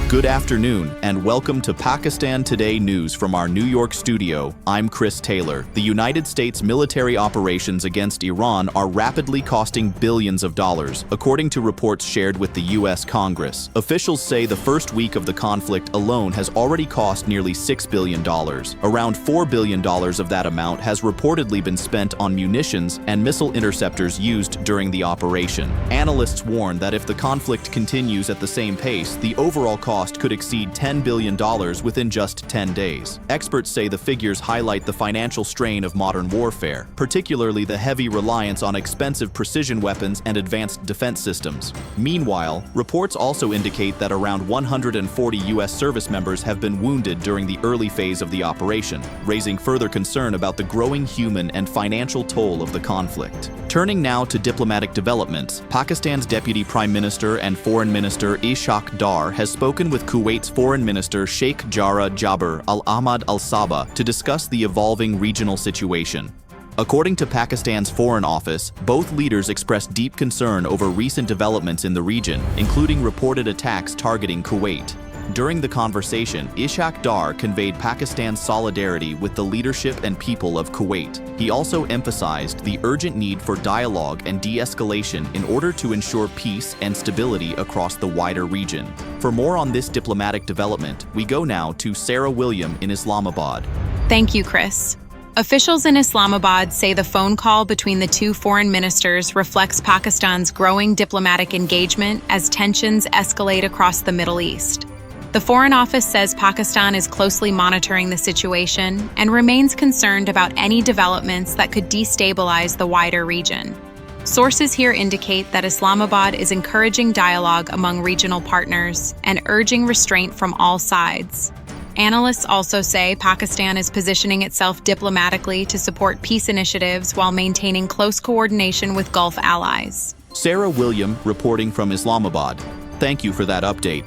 Good afternoon, and welcome to Pakistan Today News from our New York studio. I'm Chris Taylor. The United States military operations against Iran are rapidly costing billions of dollars, according to reports shared with the U.S. Congress. Officials say the first week of the conflict alone has already cost nearly $6 billion. Around $4 billion of that amount has reportedly been spent on munitions and missile interceptors used during the operation. Analysts warn that if the conflict continues at the same pace, the overall cost could exceed $10 billion within just 10 days. Experts say the figures highlight the financial strain of modern warfare, particularly the heavy reliance on expensive precision weapons and advanced defense systems. Meanwhile, reports also indicate that around 140 U.S. service members have been wounded during the early phase of the operation, raising further concern about the growing human and financial toll of the conflict. Turning now to diplomatic developments, Pakistan's Deputy Prime Minister and Foreign Minister Ishaq Dar has spoken with Kuwait's Foreign Minister Sheikh Jarrah Jabir Al Ahmad Al Sabah to discuss the evolving regional situation. According to Pakistan's Foreign Office, both leaders expressed deep concern over recent developments in the region, including reported attacks targeting Kuwait. During the conversation, Ishaq Dar conveyed Pakistan's solidarity with the leadership and people of Kuwait. He also emphasized the urgent need for dialogue and de-escalation in order to ensure peace and stability across the wider region. For more on this diplomatic development, we go now to Sarah William in Islamabad. Thank you, Chris. Officials in Islamabad say the phone call between the two foreign ministers reflects Pakistan's growing diplomatic engagement as tensions escalate across the Middle East. The Foreign Office says Pakistan is closely monitoring the situation and remains concerned about any developments that could destabilize the wider region. Sources here indicate that Islamabad is encouraging dialogue among regional partners and urging restraint from all sides. Analysts also say Pakistan is positioning itself diplomatically to support peace initiatives while maintaining close coordination with Gulf allies. Sarah William reporting from Islamabad. Thank you for that update.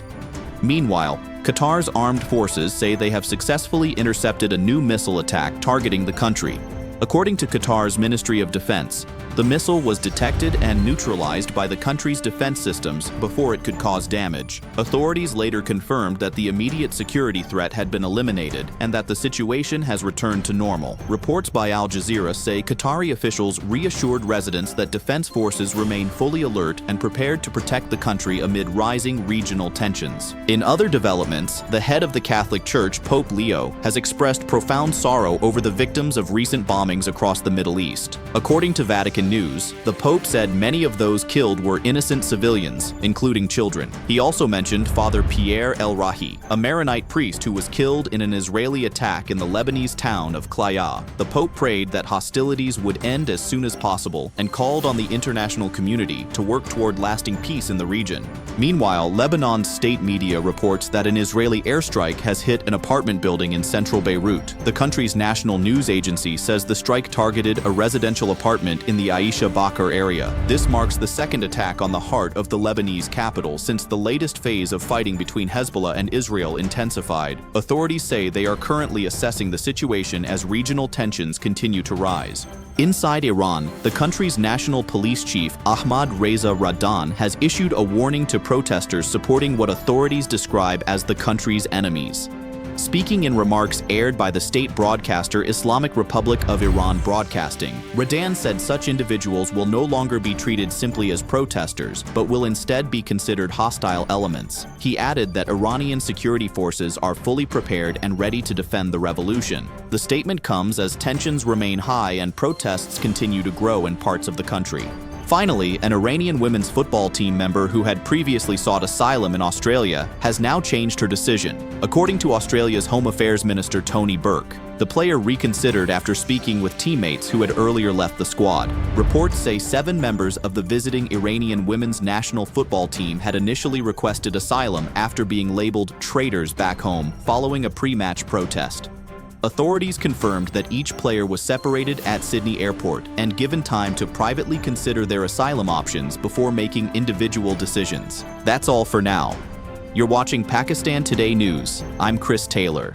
Meanwhile, Qatar's armed forces say they have successfully intercepted a new missile attack targeting the country. According to Qatar's Ministry of Defense, the missile was detected and neutralized by the country's defense systems before it could cause damage. Authorities later confirmed that the immediate security threat had been eliminated and that the situation has returned to normal. Reports by Al Jazeera say Qatari officials reassured residents that defense forces remain fully alert and prepared to protect the country amid rising regional tensions. In other developments, the head of the Catholic Church, Pope Leo, has expressed profound sorrow over the victims of recent bombings across the Middle East. According to Vatican News, the Pope said many of those killed were innocent civilians, including children. He also mentioned Father Pierre El Rahi, a Maronite priest who was killed in an Israeli attack in the Lebanese town of Klaya. The Pope prayed that hostilities would end as soon as possible and called on the international community to work toward lasting peace in the region. Meanwhile, Lebanon's state media reports that an Israeli airstrike has hit an apartment building in central Beirut. The country's national news agency says the strike targeted a residential apartment in the Aisha Bakr area. This marks the second attack on the heart of the Lebanese capital since the latest phase of fighting between Hezbollah and Israel intensified. Authorities say they are currently assessing the situation as regional tensions continue to rise. Inside Iran, the country's national police chief, Ahmad Reza Radan, has issued a warning to protesters supporting what authorities describe as the country's enemies. Speaking in remarks aired by the state broadcaster Islamic Republic of Iran Broadcasting, Radan said such individuals will no longer be treated simply as protesters, but will instead be considered hostile elements. He added that Iranian security forces are fully prepared and ready to defend the revolution. The statement comes as tensions remain high and protests continue to grow in parts of the country. Finally, an Iranian women's football team member who had previously sought asylum in Australia has now changed her decision. According to Australia's Home Affairs Minister Tony Burke, the player reconsidered after speaking with teammates who had earlier left the squad. Reports say 7 members of the visiting Iranian women's national football team had initially requested asylum after being labeled traitors back home following a pre-match protest. Authorities confirmed that each player was separated at Sydney Airport and given time to privately consider their asylum options before making individual decisions. That's all for now. You're watching Pakistan Today News. I'm Chris Taylor.